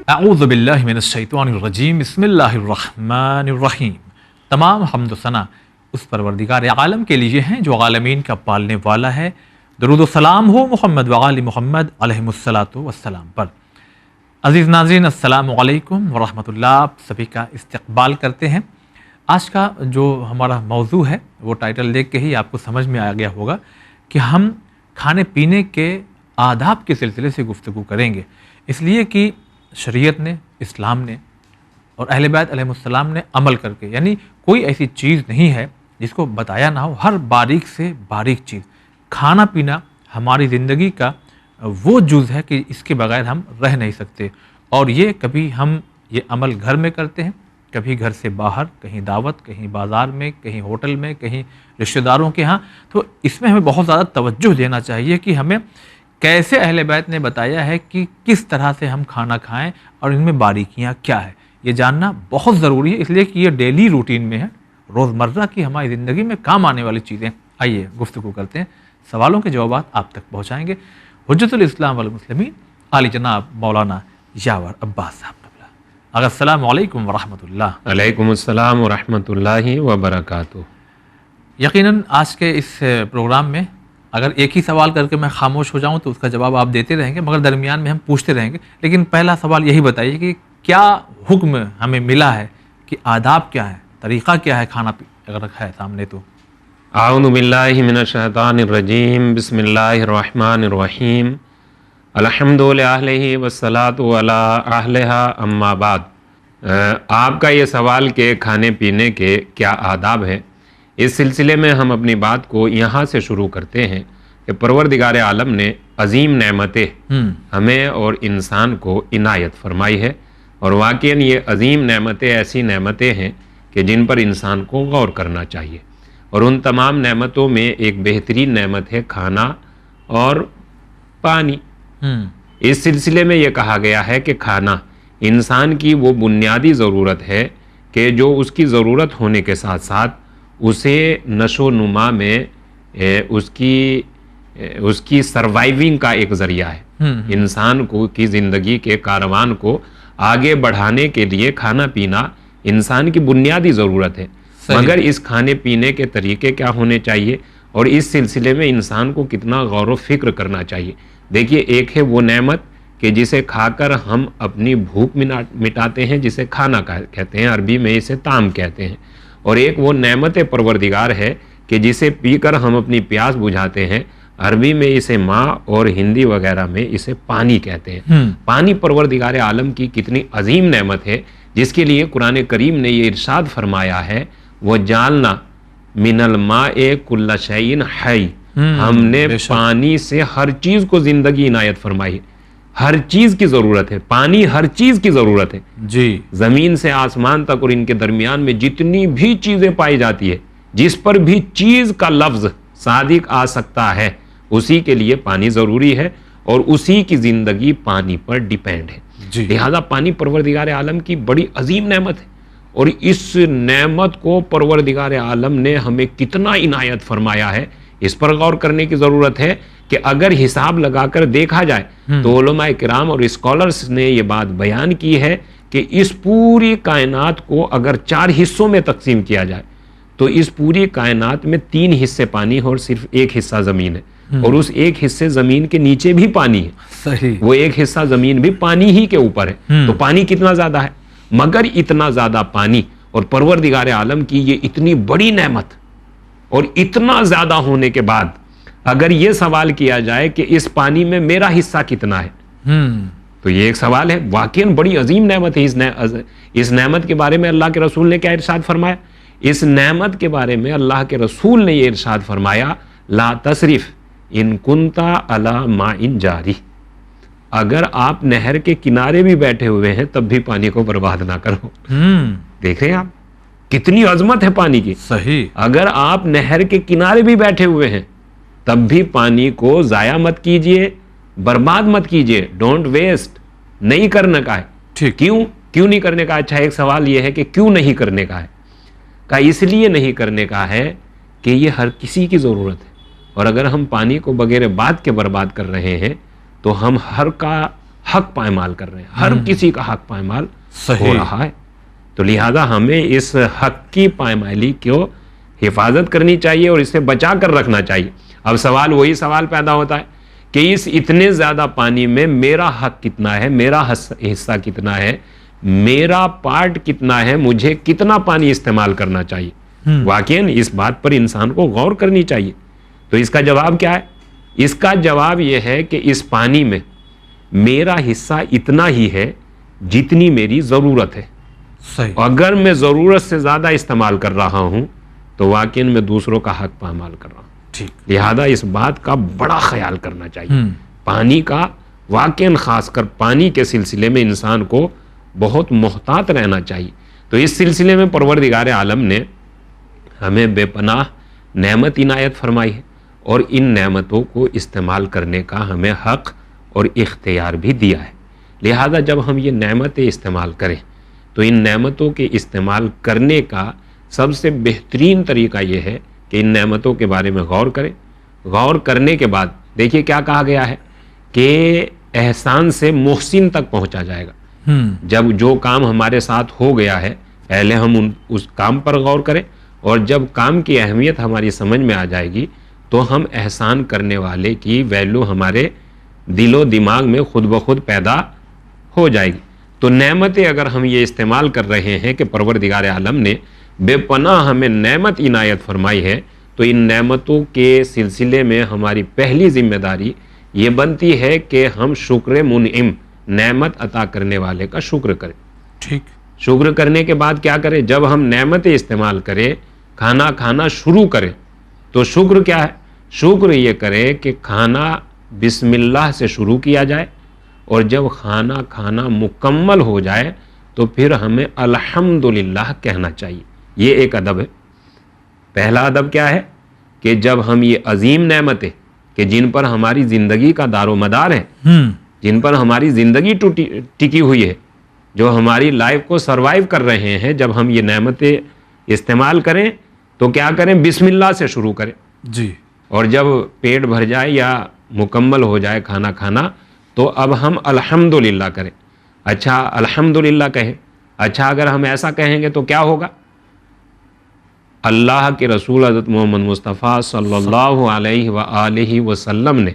اعوذ باللہ من الشیطان الرجیم بسم اللہ الرحمن الرحیم۔ تمام حمد و ثنا اس پروردگار عالم کے لیے ہیں جو عالمین کا پالنے والا ہے۔ درود و سلام ہو محمد وآل محمد علیہ الصلاۃ والسلام پر۔ عزیز ناظرین السلام علیکم ورحمۃ اللہ، آپ سبھی کا استقبال کرتے ہیں۔ آج کا جو ہمارا موضوع ہے وہ ٹائٹل دیکھ کے ہی آپ کو سمجھ میں آ گیا ہوگا کہ ہم کھانے پینے کے آداب کے سلسلے سے گفتگو کریں گے، اس لیے کہ شریعت نے، اسلام نے اور اہل بیت علیہ السلام نے عمل کر کے، یعنی کوئی ایسی چیز نہیں ہے جس کو بتایا نہ ہو۔ ہر باریک سے باریک چیز، کھانا پینا ہماری زندگی کا وہ جز ہے کہ اس کے بغیر ہم رہ نہیں سکتے، اور یہ کبھی ہم یہ عمل گھر میں کرتے ہیں، کبھی گھر سے باہر، کہیں دعوت، کہیں بازار میں، کہیں ہوٹل میں، کہیں رشتہ داروں کے ہاں، تو اس میں ہمیں بہت زیادہ توجہ دینا چاہیے کہ ہمیں کیسے اہل بیت نے بتایا ہے کہ کس طرح سے ہم کھانا کھائیں اور ان میں باریکیاں کیا ہے، یہ جاننا بہت ضروری ہے، اس لیے کہ یہ ڈیلی روٹین میں ہے، روزمرہ کی ہماری زندگی میں کام آنے والی چیزیں۔ آئیے گفتگو کرتے ہیں، سوالوں کے جوابات آپ تک پہنچائیں گے حجت الاسلام والمسلمین علی جناب مولانا یاور عباس صاحب۔ اگر السلام علیکم ورحمۃ اللہ۔ علیکم السلام ورحمۃ اللہ وبرکاتہ۔ یقیناً آج کے اس پروگرام میں اگر ایک ہی سوال کر کے میں خاموش ہو جاؤں تو اس کا جواب آپ دیتے رہیں گے، مگر درمیان میں ہم پوچھتے رہیں گے، لیکن پہلا سوال یہی بتائیے کہ کیا حکم ہمیں ملا ہے، کہ آداب کیا ہے، طریقہ کیا ہے کھانا اگر ہے سامنے تو؟ اعوذ باللہ من الشیطان الرجیم، بسم اللہ الرحمن الرحیم، الحمد للہ والصلاۃ علی اہلہا اما بعد۔ آپ کا یہ سوال کہ کھانے پینے کے کیا آداب ہیں، اس سلسلے میں ہم اپنی بات کو یہاں سے شروع کرتے ہیں کہ پروردگار عالم نے عظیم نعمتیں ہمیں اور انسان کو عنایت فرمائی ہے، اور واقعاً یہ عظیم نعمتیں ایسی نعمتیں ہیں کہ جن پر انسان کو غور کرنا چاہیے، اور ان تمام نعمتوں میں ایک بہترین نعمت ہے کھانا اور پانی۔ اس سلسلے میں یہ کہا گیا ہے کہ کھانا انسان کی وہ بنیادی ضرورت ہے کہ جو اس کی ضرورت ہونے کے ساتھ ساتھ اسے نشو و نما میں اس کی سروائیونگ کا ایک ذریعہ ہے۔ انسان کو کی زندگی کے کاروان کو آگے بڑھانے کے لیے کھانا پینا انسان کی بنیادی ضرورت ہے، مگر اس کھانے پینے کے طریقے کیا ہونے چاہیے، اور اس سلسلے میں انسان کو کتنا غور و فکر کرنا چاہیے۔ دیکھیے، ایک ہے وہ نعمت کہ جسے کھا کر ہم اپنی بھوک مٹاتے ہیں، جسے کھانا کہتے ہیں، عربی میں اسے طعام کہتے ہیں، اور ایک وہ نعمت پروردگار ہے کہ جسے پی کر ہم اپنی پیاس بجھاتے ہیں، عربی میں اسے ماں اور ہندی وغیرہ میں اسے پانی کہتے ہیں۔ پانی پروردگار عالم کی کتنی عظیم نعمت ہے، جس کے لیے قرآن کریم نے یہ ارشاد فرمایا ہے، وَجَعَلْنَا مِنَ الْمَاءِ كُلَّ شَيْءٍ حَيٍّ، ہم نے پانی سے ہر چیز کو زندگی عنایت فرمائی ہے۔ ہر چیز کی ضرورت ہے، پانی ہر چیز کی ضرورت ہے جی، زمین سے آسمان تک اور ان کے درمیان میں جتنی بھی چیزیں پائی جاتی ہے، جس پر بھی چیز کا لفظ صادق آ سکتا ہے، اسی کے لیے پانی ضروری ہے، اور اسی کی زندگی پانی پر ڈیپینڈ ہے۔ لہذا پانی پروردگار عالم کی بڑی عظیم نعمت ہے، اور اس نعمت کو پروردگار عالم نے ہمیں کتنا عنایت فرمایا ہے، اس پر غور کرنے کی ضرورت ہے کہ اگر حساب لگا کر دیکھا جائے تو علماء کرام اور اسکالرز نے یہ بات بیان کی ہے کہ اس پوری کائنات کو اگر 4 حصوں میں تقسیم کیا جائے تو اس پوری کائنات میں 3 حصے پانی اور صرف 1 حصہ زمین ہے، اور اس 1 حصے زمین کے نیچے بھی پانی ہے، صحیح، وہ 1 حصہ زمین بھی پانی ہی کے اوپر ہے۔ تو پانی کتنا زیادہ ہے، مگر اتنا زیادہ پانی اور پروردگار عالم کی یہ اتنی بڑی نعمت، اور اتنا زیادہ ہونے کے بعد اگر یہ سوال کیا جائے کہ اس پانی میں میرا حصہ کتنا ہے، تو یہ ایک سوال ہے۔ واقعاً بڑی عظیم نعمت ہے۔ اس نعمت کے بارے میں اللہ کے رسول نے کیا ارشاد فرمایا؟ اس نعمت کے بارے میں اللہ کے رسول نے یہ ارشاد فرمایا، لا تسرف ان کنتا علی ماء جاری، اگر آپ نہر کے کنارے بھی بیٹھے ہوئے ہیں تب بھی پانی کو برباد نہ کرو۔ دیکھ رہے ہیں آپ کتنی عظمت ہے پانی کی۔ صحیح، اگر آپ نہر کے کنارے بھی بیٹھے ہوئے ہیں تب بھی پانی کو ضائع مت کیجئے، برباد مت کیجئے، ڈونٹ ویسٹ، نہیں کرنے کا ہے۔ ٹھیک، کیوں نہیں کرنے کا؟ اچھا، ایک سوال یہ ہے کہ کیوں نہیں کرنے کا ہے؟ اس لیے نہیں کرنے کا ہے کہ یہ ہر کسی کی ضرورت ہے، اور اگر ہم پانی کو بغیر بات کے برباد کر رہے ہیں تو ہم حق پائمال کر رہے ہیں، ہر کسی کا حق پائمال ہو صحیح، رہا ہے. تو لہذا ہمیں اس حق کی پائمالی کو حفاظت کرنی چاہیے اور اسے بچا کر رکھنا چاہیے. اب وہی سوال پیدا ہوتا ہے کہ اس اتنے زیادہ پانی میں میرا حق کتنا ہے، میرا حصہ کتنا ہے، میرا پارٹ کتنا ہے، مجھے کتنا پانی استعمال کرنا چاہیے. واقعاً اس بات پر انسان کو غور کرنی چاہیے. تو اس کا جواب کیا ہے؟ اس کا جواب یہ ہے کہ اس پانی میں میرا حصہ اتنا ہی ہے جتنی میری ضرورت ہے. صحیح، اگر میں ضرورت سے زیادہ استعمال کر رہا ہوں تو واقعاً میں دوسروں کا حق پامال کر رہا ہوں. ٹھیک، لہذا اس بات کا بڑا خیال کرنا چاہیے. پانی کا واقعاً خاص کر پانی کے سلسلے میں انسان کو بہت محتاط رہنا چاہیے. تو اس سلسلے میں پروردگار عالم نے ہمیں بے پناہ نعمت عنایت فرمائی ہے اور ان نعمتوں کو استعمال کرنے کا ہمیں حق اور اختیار بھی دیا ہے. لہذا جب ہم یہ نعمتیں استعمال کریں تو ان نعمتوں کے استعمال کرنے کا سب سے بہترین طریقہ یہ ہے کہ ان نعمتوں کے بارے میں غور کریں. غور کرنے کے بعد دیکھیے کیا کہا گیا ہے کہ احسان سے محسن تک پہنچا جائے گا. جب جو کام ہمارے ساتھ ہو گیا ہے پہلے ہم اس کام پر غور کریں اور جب کام کی اہمیت ہماری سمجھ میں آ جائے گی تو ہم احسان کرنے والے کی ویلیو ہمارے دل و دماغ میں خود بخود پیدا ہو جائے گی. تو نعمتیں اگر ہم یہ استعمال کر رہے ہیں کہ پروردگار عالم نے بے پناہ ہمیں نعمت عنایت فرمائی ہے تو ان نعمتوں کے سلسلے میں ہماری پہلی ذمہ داری یہ بنتی ہے کہ ہم شکر منعم، نعمت عطا کرنے والے کا شکر کریں. ٹھیک، شکر کرنے کے بعد کیا کریں؟ جب ہم نعمتیں استعمال کریں، کھانا کھانا شروع کریں تو شکر کیا ہے؟ شکر یہ کرے کہ کھانا بسم اللہ سے شروع کیا جائے اور جب کھانا کھانا مکمل ہو جائے تو پھر ہمیں الحمدللہ کہنا چاہیے. یہ ایک ادب ہے. پہلا ادب کیا ہے کہ جب ہم یہ عظیم نعمتیں کہ جن پر ہماری زندگی کا دار و مدار ہے، جن پر ہماری زندگی ٹکی ہوئی ہے، جو ہماری لائف کو سروائیو کر رہے ہیں، جب ہم یہ نعمتیں استعمال کریں تو کیا کریں؟ بسم اللہ سے شروع کریں. جی، اور جب پیٹ بھر جائے یا مکمل ہو جائے کھانا کھانا تو اب ہم الحمدللہ کریں. اچھا الحمدللہ کہیں. اچھا اگر ہم ایسا کہیں گے تو کیا ہوگا؟ اللہ کے رسول حضرت محمد مصطفیٰ صلی اللہ علیہ وآلہ وسلم نے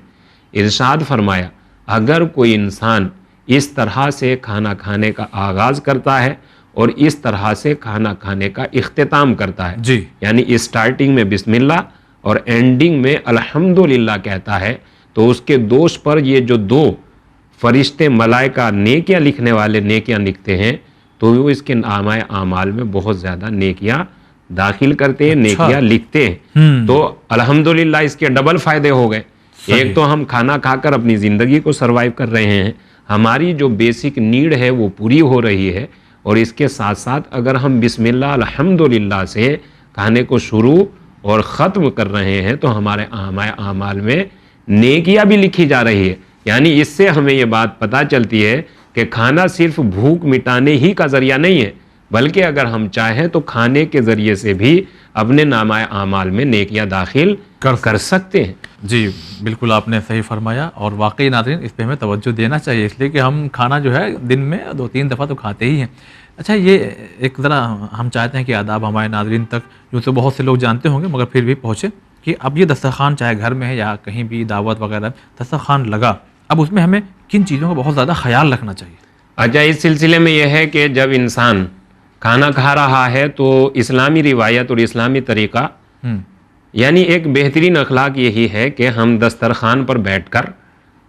ارشاد فرمایا اگر کوئی انسان اس طرح سے کھانا کھانے کا آغاز کرتا ہے اور اس طرح سے کھانا کھانے کا اختتام کرتا ہے، جی، یعنی اسٹارٹنگ میں بسم اللہ اور اینڈنگ میں الحمدللہ کہتا ہے تو اس کے دوست پر یہ جو دو فرشتے ملائکہ نیکیاں لکھنے والے نیکیاں لکھتے ہیں تو وہ اس کے نامہ اعمال میں بہت زیادہ نیکیاں داخل کرتے ہیں، نیکیاں لکھتے ہیں. تو الحمدللہ اس کے ڈبل فائدے ہو گئے. ایک تو ہم کھانا کھا کر اپنی زندگی کو سروائیو کر رہے ہیں، ہماری جو بیسک نیڈ ہے وہ پوری ہو رہی ہے، اور اس کے ساتھ ساتھ اگر ہم بسم اللہ الحمدللہ سے کھانے کو شروع اور ختم کر رہے ہیں تو ہمارے اعمال میں نیکیاں بھی لکھی جا رہی ہے. یعنی اس سے ہمیں یہ بات پتہ چلتی ہے کہ کھانا صرف بھوک مٹانے ہی کا ذریعہ نہیں ہے، بلکہ اگر ہم چاہیں تو کھانے کے ذریعے سے بھی اپنے نامہ اعمال میں نیکیاں داخل کر سکتے ہیں. جی بالکل آپ نے صحیح فرمایا، اور واقعی ناظرین اس پہ ہمیں توجہ دینا چاہیے، اس لیے کہ ہم کھانا جو ہے دن میں 2-3 دفعہ تو کھاتے ہی ہیں. اچھا یہ ایک ذرا ہم چاہتے ہیں کہ آداب ہمارے ناظرین تک جو تو بہت سے لوگ جانتے ہوں گے مگر پھر بھی پہنچے کہ اب یہ دسترخوان چاہے گھر میں ہے یا کہیں بھی دعوت وغیرہ دسترخوان لگا، اب اس میں ہمیں کن چیزوں کا بہت زیادہ خیال رکھنا چاہیے؟ اچھا اس سلسلے میں یہ ہے کہ جب انسان کھانا کھا رہا ہے تو اسلامی روایت اور اسلامی طریقہ یعنی ایک بہترین اخلاق یہی ہے کہ ہم دسترخوان پر بیٹھ کر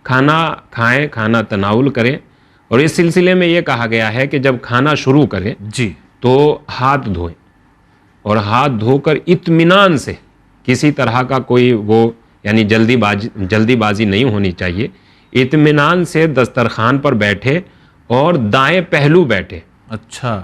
کھانا کھائیں، کھانا تناول کریں. اور اس سلسلے میں یہ کہا گیا ہے کہ جب کھانا شروع کریں جی تو ہاتھ دھوئیں، اور ہاتھ دھو کر اطمینان سے، کسی طرح کا کوئی وہ یعنی جلدی بازی نہیں ہونی چاہیے، اطمینان سے دسترخوان پر بیٹھے اور دائیں پہلو بیٹھے. اچھا،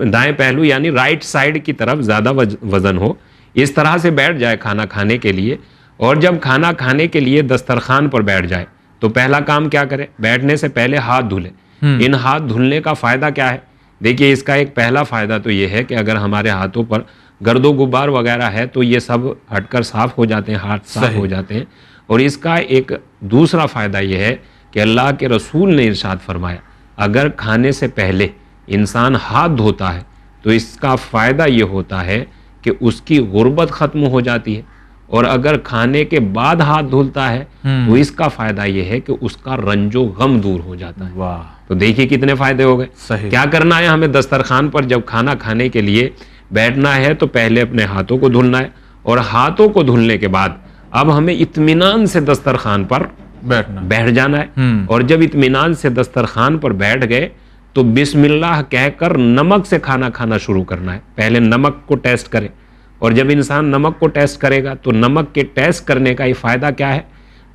دائیں پہلو یعنی رائٹ سائڈ کی طرف زیادہ وزن ہو، اس طرح سے بیٹھ جائے کھانا کھانے کے لیے. اور جب کھانا کھانے کے لیے دسترخوان پر بیٹھ جائے تو پہلا کام کیا کرے؟ بیٹھنے سے پہلے ہاتھ دھلے. ان ہاتھ دھلنے کا فائدہ کیا ہے؟ دیکھیے اس کا ایک پہلا فائدہ تو یہ ہے کہ اگر ہمارے ہاتھوں پر گرد و غبار وغیرہ ہے تو یہ سب ہٹ کر صاف ہو جاتے ہیں، ہاتھ صاف ہو جاتے ہیں. اور اس کا ایک دوسرا فائدہ یہ ہے کہ اللہ کے رسول نے ارشاد فرمایا اگر کھانے سے پہلے انسان ہاتھ دھوتا ہے تو اس کا فائدہ یہ ہوتا ہے کہ اس کی غربت ختم ہو جاتی ہے، اور اگر کھانے کے بعد ہاتھ دھلتا ہے تو اس کا فائدہ یہ ہے کہ اس کا رنج و غم دور ہو جاتا ہے۔ واہ، تو دیکھیے کتنے فائدے ہو گئے۔ صحیح۔ کیا کرنا ہے ہمیں دسترخوان پر جب کھانا کھانے کے لیے بیٹھنا ہے تو پہلے اپنے ہاتھوں کو دھلنا ہے، اور ہاتھوں کو دھلنے کے بعد اب ہمیں اطمینان سے دسترخوان پر بیٹھنا، بیٹھ جانا ہے، اور جب اطمینان سے دسترخوان پر بیٹھ گئے تو بسم اللہ کہہ کر نمک سے کھانا کھانا شروع کرنا ہے۔ پہلے نمک کو ٹیسٹ کریں، اور جب انسان نمک کو ٹیسٹ کرے گا تو نمک کے ٹیسٹ کرنے کا یہ فائدہ کیا ہے؟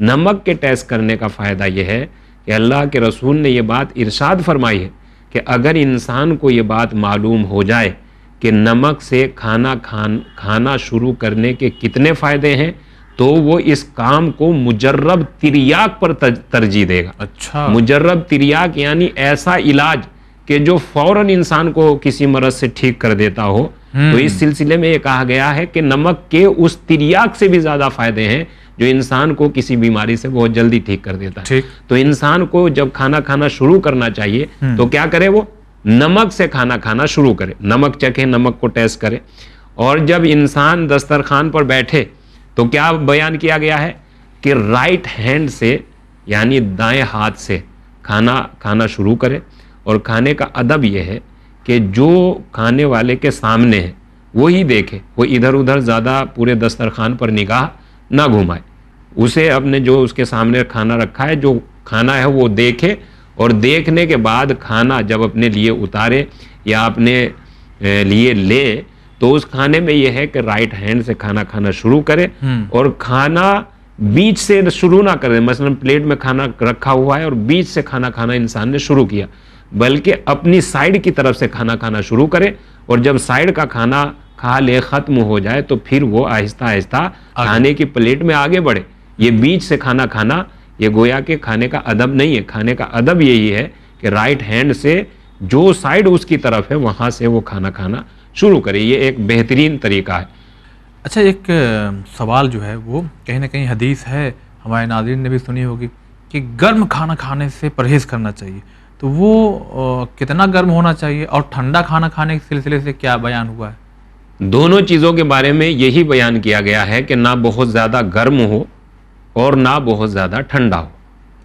نمک کے ٹیسٹ کرنے کا فائدہ یہ ہے کہ اللہ کے رسول نے یہ بات ارشاد فرمائی ہے کہ اگر انسان کو یہ بات معلوم ہو جائے کہ نمک سے کھانا شروع کرنے کے کتنے فائدے ہیں تو وہ اس کام کو مجرب تریاک پر ترجیح دے گا۔ اچھا، مجرب تریاک یعنی ایسا علاج کہ جو فوراً انسان کو کسی مرض سے ٹھیک کر دیتا ہو، تو اس سلسلے میں یہ کہا گیا ہے کہ نمک کے اس تریاک سے بھی زیادہ فائدے ہیں جو انسان کو کسی بیماری سے بہت جلدی ٹھیک کر دیتا ہے۔ ٹھیک۔ تو انسان کو جب کھانا کھانا شروع کرنا چاہیے تو کیا کرے؟ وہ نمک سے کھانا کھانا شروع کرے، نمک چکھے، نمک کو ٹیسٹ کرے۔ اور جب انسان دسترخوان پر بیٹھے تو کیا بیان کیا گیا ہے کہ رائٹ ہینڈ سے یعنی دائیں ہاتھ سے کھانا شروع کرے، اور کھانے کا ادب یہ ہے کہ جو کھانے والے کے سامنے ہے وہی دیکھے، وہ ادھر ادھر زیادہ پورے دسترخوان پر نگاہ نہ گھمائے، اسے اپنے جو اس کے سامنے کھانا رکھا ہے جو کھانا ہے وہ دیکھے، اور دیکھنے کے بعد کھانا جب اپنے لیے اتارے یا اپنے لیے لے تو اس کھانے میں یہ ہے کہ رائٹ ہینڈ سے کھانا کھانا شروع کرے، اور کھانا بیچ سے شروع نہ کرے۔ مثلا پلیٹ میں کھانا رکھا ہوا ہے اور بیچ سے کھانا کھانا انسان نے شروع کیا، بلکہ اپنی سائیڈ کی طرف سے کھانا کھانا شروع کرے، اور جب سائیڈ کا کھانا کھا لے ختم ہو جائے تو پھر وہ آہستہ آہستہ کھانے کی پلیٹ میں آگے بڑھے۔ یہ بیچ سے کھانا کھانا یہ گویا کہ کھانے کا ادب نہیں ہے۔ کھانے کا ادب یہی ہے کہ رائٹ ہینڈ سے جو سائیڈ اس کی طرف ہے وہاں سے وہ کھانا کھانا شروع کرے۔ یہ ایک بہترین طریقہ ہے۔ اچھا، ایک سوال جو ہے وہ کہیں نہ کہیں حدیث ہے، ہمارے ناظرین نے بھی سنی ہوگی کہ گرم کھانا کھانے سے پرہیز کرنا چاہیے، تو وہ کتنا گرم ہونا چاہیے، اور ٹھنڈا کھانا کھانے کے سلسلے سے کیا بیان ہوا ہے؟ دونوں چیزوں کے بارے میں یہی بیان کیا گیا ہے کہ نہ بہت زیادہ گرم ہو اور نہ بہت زیادہ ٹھنڈا ہو۔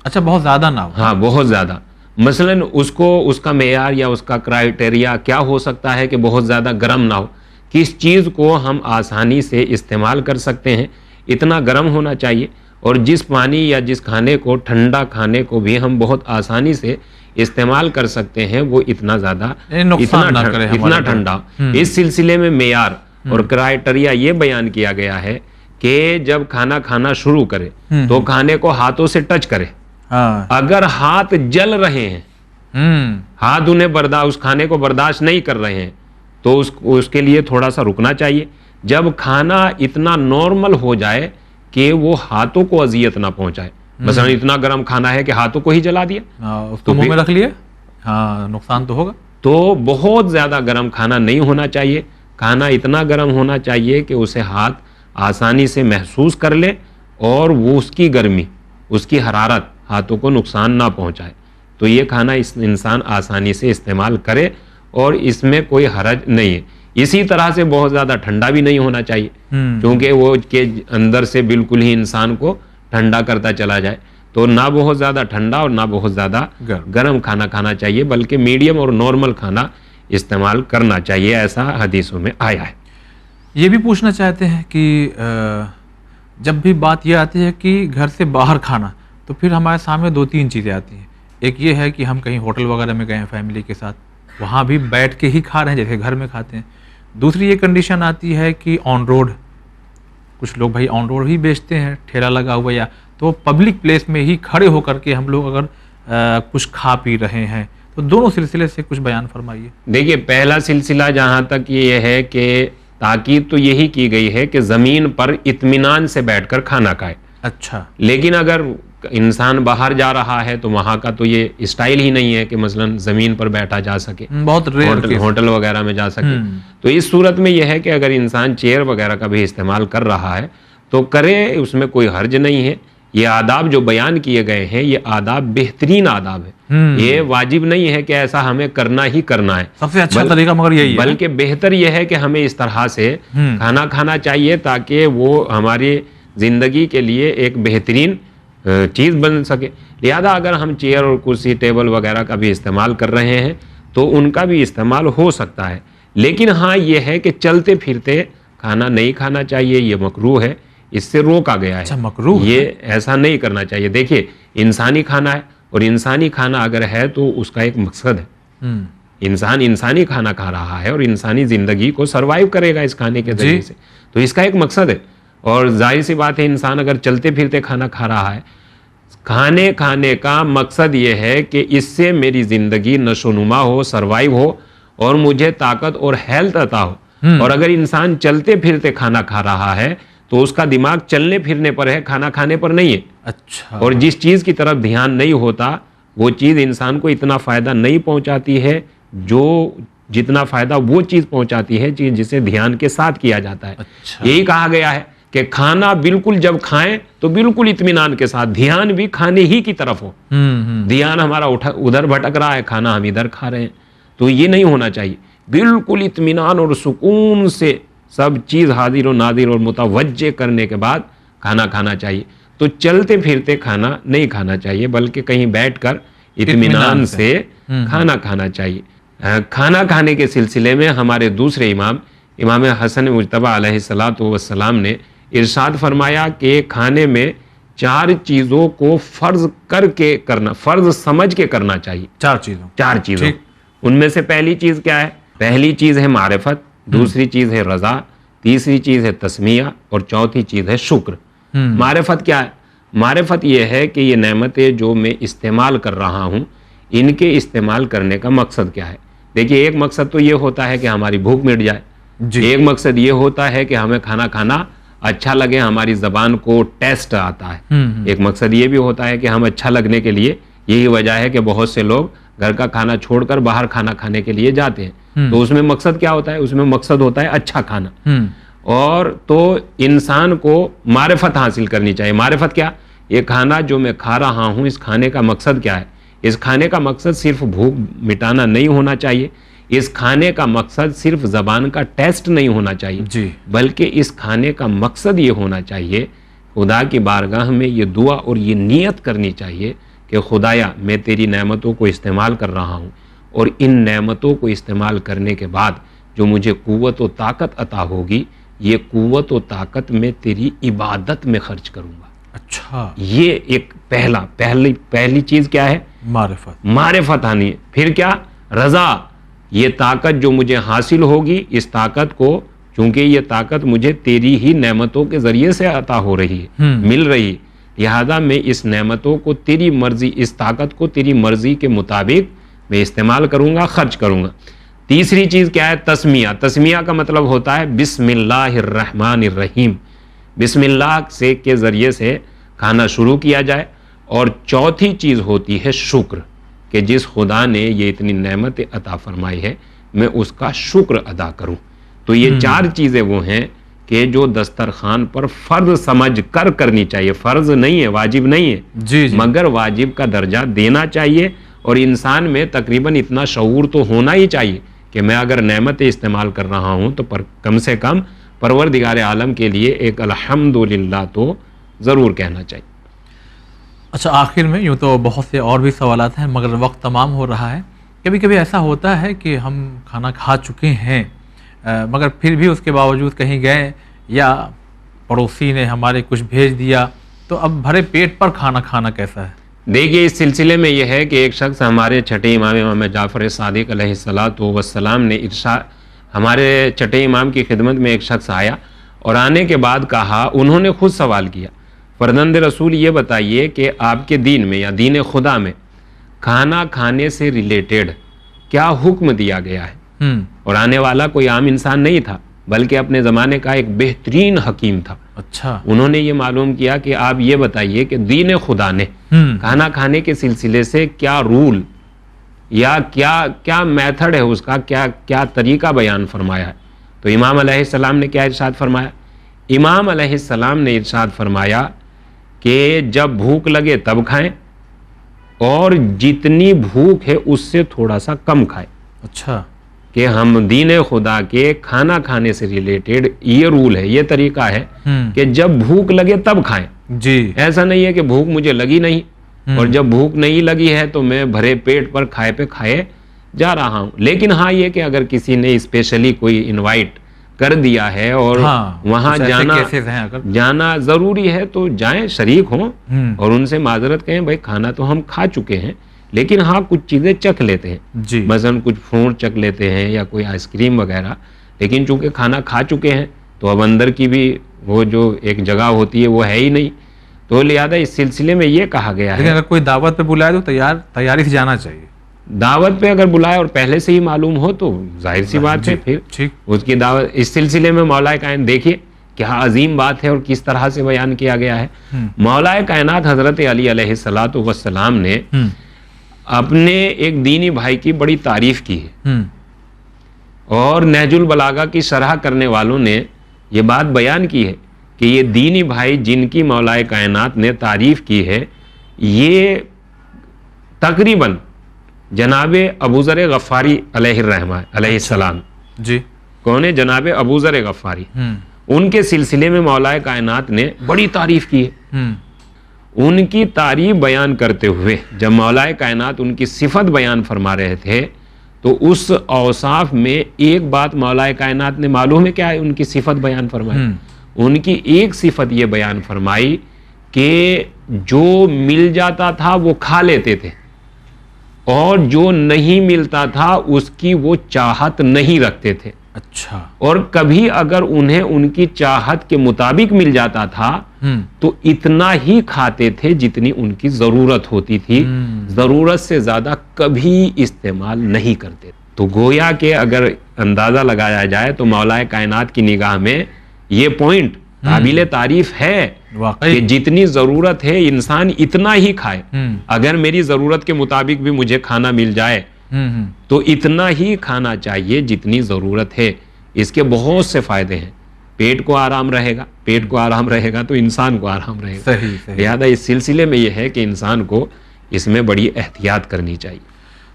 اچھا، بہت زیادہ نہ ہو۔ ہاں، بہت زیادہ۔ مثلا اس کا معیار یا اس کا کرائٹیریا کیا ہو سکتا ہے کہ بہت زیادہ گرم نہ ہو؟ کس چیز کو ہم آسانی سے استعمال کر سکتے ہیں اتنا گرم ہونا چاہیے، اور جس پانی یا جس کھانے کو ٹھنڈا کھانے کو بھی ہم بہت آسانی سے استعمال کر سکتے ہیں وہ اتنا زیادہ نقصان نہ کرے اتنا ٹھنڈا۔ اس سلسلے میں معیار اور کرائٹیریا یہ بیان کیا گیا ہے کہ جب کھانا کھانا شروع کرے تو کھانے کو ہاتھوں سے ٹچ کرے۔ اگر ہاتھ جل رہے ہیں، ہاتھ انہیں اس کھانے کو برداشت نہیں کر رہے ہیں تو اس کے لیے تھوڑا سا رکنا چاہیے۔ جب کھانا اتنا نارمل ہو جائے کہ وہ ہاتھوں کو اذیت نہ پہنچائے، مثلا اتنا گرم کھانا ہے کہ ہاتھوں کو ہی جلا دیا، اس کو منہ میں رکھ لیے، ہاں نقصان تو ہوگا۔ تو بہت زیادہ گرم کھانا نہیں ہونا چاہیے۔ کھانا اتنا گرم ہونا چاہیے کہ اسے ہاتھ آسانی سے محسوس کر لے، اور وہ اس کی گرمی، اس کی حرارت ہاتھوں کو نقصان نہ پہنچائے۔ تو یہ کھانا انسان آسانی سے استعمال کرے اور اس میں کوئی حرج نہیں ہے۔ اسی طرح سے بہت زیادہ ٹھنڈا بھی نہیں ہونا چاہیے، کیونکہ وہ کے اندر سے بالکل ہی انسان کو ٹھنڈا کرتا چلا جائے۔ تو نہ بہت زیادہ ٹھنڈا اور نہ بہت زیادہ گرم کھانا کھانا چاہیے، بلکہ میڈیم اور نارمل کھانا استعمال کرنا چاہیے، ایسا حدیثوں میں آیا ہے۔ یہ بھی پوچھنا چاہتے ہیں کہ جب بھی بات یہ آتی ہے کہ گھر سے باہر کھانا، تو پھر ہمارے سامنے دو تین چیزیں آتی ہیں۔ ایک یہ ہے کہ ہم کہیں ہوٹل وغیرہ میں گئے ہیں فیملی کے ساتھ، وہاں بھی بیٹھ کے ہی کھا رہے ہیں جیسے گھر میں کھاتے ہیں۔ دوسری یہ کنڈیشن آتی ہے کہ آن روڈ، کچھ لوگ بھائی آن روڈ ہی بیچتے ہیں، ٹھیلا لگا ہوا، یا تو پبلک پلیس میں ہی کھڑے ہو کر کے ہم لوگ اگر کچھ کھا پی رہے ہیں، تو دونوں سلسلے سے کچھ بیان فرمائیے۔ دیکھیے، پہلا سلسلہ جہاں تک یہ ہے کہ تاکید تو یہی کی گئی ہے کہ زمین پر اطمینان سے بیٹھ کر کھانا کھائے۔ اچھا، لیکن اگر انسان باہر جا رہا ہے تو وہاں کا تو یہ اسٹائل ہی نہیں ہے کہ مثلا زمین پر بیٹھا جا سکے، بہت ریئر ہوٹل وغیرہ میں جا سکے۔ تو اس صورت میں یہ ہے کہ اگر انسان چیئر وغیرہ کا بھی استعمال کر رہا ہے تو کرے، اس میں کوئی حرج نہیں ہے۔ یہ آداب جو بیان کیے گئے ہیں یہ آداب بہترین آداب ہے. یہ واجب نہیں ہے کہ ایسا ہمیں کرنا ہی کرنا ہے, سب سے اچھا طریقہ مگر یہی ہے, بلکہ بہتر یہ ہے کہ ہمیں اس طرح سے کھانا کھانا چاہیے تاکہ وہ ہماری زندگی کے لیے ایک بہترین چیز بن سکے. لہذا اگر ہم چیئر اور کرسی ٹیبل وغیرہ کا بھی استعمال کر رہے ہیں تو ان کا بھی استعمال ہو سکتا ہے, لیکن ہاں یہ ہے کہ چلتے پھرتے کھانا نہیں کھانا چاہیے, یہ مکروہ ہے, اس سے روکا گیا ہے. اچھا مکروہ, یہ ایسا نہیں کرنا چاہیے. دیکھیے انسانی کھانا ہے اور انسانی کھانا اگر ہے تو اس کا ایک مقصد ہے. انسان انسانی کھانا کھا رہا ہے اور انسانی زندگی کو سروائیو کرے گا اس کھانے کے ذریعے سے, تو اس کا ایک مقصد ہے. اور ظاہر سی بات ہے انسان اگر چلتے پھرتے کھانا کھا رہا ہے, کھانے کا مقصد یہ ہے کہ اس سے میری زندگی نشو نما ہو, سروائیو ہو اور مجھے طاقت اور ہیلتھ عطا ہو. اور اگر انسان چلتے پھرتے کھانا کھا رہا ہے تو اس کا دماغ چلنے پھرنے پر ہے, کھانا کھانے پر نہیں ہے. اچھا, اور جس چیز کی طرف دھیان نہیں ہوتا وہ چیز انسان کو اتنا فائدہ نہیں پہنچاتی ہے جو جتنا فائدہ وہ چیز پہنچاتی ہے جسے دھیان کے ساتھ کیا جاتا ہے. یہی کہا گیا ہے کہ کھانا بالکل جب کھائیں تو بالکل اطمینان کے ساتھ, دھیان بھی کھانے ہی کی طرف ہو. دھیان ہمارا ادھر بھٹک رہا ہے, کھانا ہم ادھر کھا رہے ہیں, تو یہ نہیں ہونا چاہیے. بالکل اطمینان اور سکون سے سب چیز حاضر و ناظر اور متوجہ کرنے کے بعد کھانا کھانا چاہیے. تو چلتے پھرتے کھانا نہیں کھانا چاہیے بلکہ کہیں بیٹھ کر اطمینان سے کھانا کھانا چاہیے. کھانا کھانے کے سلسلے میں ہمارے دوسرے امام حسن مجتبی علیہ الصلوۃ والسلام نے ارشاد فرمایا کہ کھانے میں 4 چیزوں کو فرض کر کے کرنا, فرض سمجھ کے کرنا چاہیے. 4 چیزوں. ان میں سے پہلی چیز کیا ہے؟ پہلی چیز ہے معرفت, دوسری چیز ہے رضا, تیسری چیز ہے تسمیہ اور چوتھی چیز ہے شکر. معرفت کیا ہے؟ معرفت یہ ہے کہ یہ نعمتیں جو میں استعمال کر رہا ہوں ان کے استعمال کرنے کا مقصد کیا ہے. دیکھیے ایک مقصد تو یہ ہوتا ہے کہ ہماری بھوک مٹ جائے, ایک مقصد یہ ہوتا ہے کہ ہمیں کھانا کھانا اچھا لگے, ہماری زبان کو ٹیسٹ آتا ہے. ایک مقصد یہ بھی ہوتا ہے کہ ہم اچھا لگنے کے لیے, یہی وجہ ہے کہ بہت سے لوگ گھر کا کھانا چھوڑ کر باہر کھانا کھانے کے لیے جاتے ہیں. تو اس میں مقصد کیا ہوتا ہے؟ اس میں مقصد ہوتا ہے اچھا کھانا. اور تو انسان کو معرفت حاصل کرنی چاہیے. معرفت کیا؟ یہ کھانا جو میں کھا رہا ہوں اس کھانے کا مقصد کیا ہے؟ اس کھانے کا مقصد صرف بھوک مٹانا نہیں ہونا چاہیے, اس کھانے کا مقصد صرف زبان کا ٹیسٹ نہیں ہونا چاہیے, بلکہ اس کھانے کا مقصد یہ ہونا چاہیے, خدا کی بارگاہ میں یہ دعا اور یہ نیت کرنی چاہیے کہ خدایا میں تیری نعمتوں کو استعمال کر رہا ہوں اور ان نعمتوں کو استعمال کرنے کے بعد جو مجھے قوت و طاقت عطا ہوگی یہ قوت و طاقت میں تیری عبادت میں خرچ کروں گا. اچھا, یہ ایک پہلی چیز کیا ہے؟ معرفت آنی ہے. پھر کیا؟ رضا. یہ طاقت جو مجھے حاصل ہوگی اس طاقت کو, چونکہ یہ طاقت مجھے تیری ہی نعمتوں کے ذریعے سے عطا ہو رہی ہے, مل رہی ہے, لہذا میں اس نعمتوں کو تیری مرضی, اس طاقت کو تیری مرضی کے مطابق میں استعمال کروں گا, خرچ کروں گا. تیسری چیز کیا ہے؟ تسمیہ. تسمیہ کا مطلب ہوتا ہے بسم اللہ الرحمن الرحیم, بسم اللہ سے کے ذریعے سے کھانا شروع کیا جائے. اور چوتھی چیز ہوتی ہے شکر, کہ جس خدا نے یہ اتنی نعمت عطا فرمائی ہے میں اس کا شکر ادا کروں. تو یہ 4 چیزیں وہ ہیں کہ جو دسترخوان پر فرض سمجھ کر کرنی چاہیے. فرض نہیں ہے, واجب نہیں ہے, مگر واجب کا درجہ دینا چاہیے. اور انسان میں تقریباً اتنا شعور تو ہونا ہی چاہیے کہ میں اگر نعمتیں استعمال کر رہا ہوں تو کم سے کم پروردگار عالم کے لیے ایک الحمدللہ تو ضرور کہنا چاہیے. اچھا, آخر میں یوں تو بہت سے اور بھی سوالات ہیں مگر وقت تمام ہو رہا ہے. کبھی کبھی ایسا ہوتا ہے کہ ہم کھانا کھا چکے ہیں مگر پھر بھی اس کے باوجود کہیں گئے یا پڑوسی نے ہمارے کچھ بھیج دیا, تو اب بھرے پیٹ پر کھانا کھانا کیسا ہے؟ دیکھیے اس سلسلے میں یہ ہے کہ ایک شخص ہمارے چھٹے امام جعفر صادق علیہ الصلوۃ والسلام نے ہمارے چھٹے امام کی خدمت میں ایک شخص آیا اور آنے کے بعد کہا, انہوں نے خود سوال کیا, فرزند رسول یہ بتائیے کہ آپ کے دین میں یا دین خدا میں کھانا کھانے سے ریلیٹڈ کیا حکم دیا گیا ہے؟ اور آنے والا کوئی عام انسان نہیں تھا بلکہ اپنے زمانے کا ایک بہترین حکیم تھا. اچھا, انہوں نے یہ معلوم کیا کہ آپ یہ بتائیے کہ دین خدا نے کھانا کھانے کے سلسلے سے کیا رول یا کیا میتھڈ ہے اس کا, کیا طریقہ بیان فرمایا ہے. تو امام علیہ السلام نے کیا ارشاد فرمایا؟ امام علیہ السلام نے ارشاد فرمایا کہ جب بھوک لگے تب کھائیں اور جتنی بھوک ہے اس سے تھوڑا سا کم کھائیں. اچھا. کہ ہم دین خدا کے کھانا کھانے سے ریلیٹڈ یہ رول ہے، یہ طریقہ ہے کہ جب بھوک لگے تب کھائیں. جی. ایسا نہیں ہے کہ بھوک مجھے لگی نہیں اور جب بھوک نہیں لگی ہے تو میں بھرے پیٹ پر کھائے پہ کھائے جا رہا ہوں. لیکن ہاں یہ کہ اگر کسی نے اسپیشلی کوئی انوائٹ کر دیا ہے اور وہاں جانا ضروری ہے تو جائیں، شریک ہوں اور ان سے معذرت کہیں بھائی کھانا تو ہم کھا چکے ہیں لیکن ہاں کچھ چیزیں چکھ لیتے ہیں. جی. مثلا کچھ فروٹ چکھ لیتے ہیں یا کوئی آئس کریم وغیرہ، لیکن چونکہ کھانا کھا چکے ہیں تو اب اندر کی بھی وہ جو ایک جگہ ہوتی ہے وہ ہے ہی نہیں. تو لہٰذا اس سلسلے میں یہ کہا گیا ہے. لیکن اگر کوئی دعوت پہ بلائے تو تیاری سے جانا چاہیے. دعوت پہ اگر بلائے اور پہلے سے ہی معلوم ہو تو ظاہر سی بات ہے پھر اس کی دعوت. اس سلسلے میں مولا کائنات دیکھیے کیا عظیم بات ہے اور کس طرح سے بیان کیا گیا ہے. مولا کائنات حضرت علی علیہ الصلوۃ والسلام نے اپنے ایک دینی بھائی کی بڑی تعریف کی ہے اور نہج البلاغہ کی شرح کرنے والوں نے یہ بات بیان کی ہے کہ یہ دینی بھائی جن کی مولا کائنات نے تعریف کی ہے یہ تقریباً جناب ابو ذر غفاری علیہ الرحمہ علیہ السلام. جی. کون ہے؟ جناب ابو ذر غفاری. ان کے سلسلے میں مولا کائنات نے بڑی تعریف کی ہے. ان کی تعریف بیان کرتے ہوئے جب مولا کائنات ان کی صفت بیان فرما رہے تھے تو اس اوصاف میں ایک بات مولا کائنات نے معلوم ہے کیا ہے ان کی صفت بیان فرمائی. ان کی ایک صفت یہ بیان فرمائی کہ جو مل جاتا تھا وہ کھا لیتے تھے اور جو نہیں ملتا تھا اس کی وہ چاہت نہیں رکھتے تھے. اچھا. اور کبھی اگر انہیں ان کی چاہت کے مطابق مل جاتا تھا تو اتنا ہی کھاتے تھے جتنی ان کی ضرورت ہوتی تھی، ضرورت سے زیادہ کبھی استعمال نہیں کرتے. تو گویا کہ اگر اندازہ لگایا جائے تو مولا کائنات کی نگاہ میں یہ پوائنٹ قابل تعریف ہے کہ جتنی ضرورت ہے انسان اتنا ہی کھائے. اگر میری ضرورت کے مطابق بھی مجھے کھانا مل جائے تو اتنا ہی کھانا چاہیے جتنی ضرورت ہے. اس کے بہت سے فائدے ہیں. پیٹ کو آرام رہے گا، پیٹ کو آرام رہے گا تو انسان کو آرام رہے گا. لہذا اس سلسلے میں یہ ہے کہ انسان کو اس میں بڑی احتیاط کرنی چاہیے.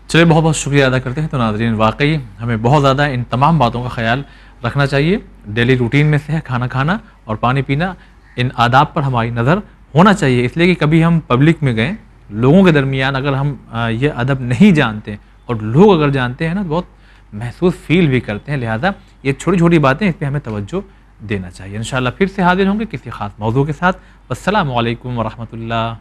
چلیے بہت بہت شکریہ ادا کرتے ہیں. تو ناظرین واقعی ہمیں بہت زیادہ ان تمام باتوں کا خیال رکھنا چاہیے. ڈیلی روٹین میں سے ہے کھانا کھانا اور پانی پینا. ان آداب پر ہماری نظر ہونا چاہیے، اس لیے کہ کبھی ہم پبلک میں گئے، لوگوں کے درمیان اگر ہم یہ ادب نہیں جانتے اور لوگ اگر جانتے ہیں نا تو بہت محسوس فیل بھی کرتے ہیں. لہذا یہ چھوٹی چھوٹی باتیں اس پہ ہمیں توجہ دینا چاہیے. انشاءاللہ پھر سے حاضر ہوں گے کسی خاص موضوع کے ساتھ. السلام علیکم ورحمۃ اللہ.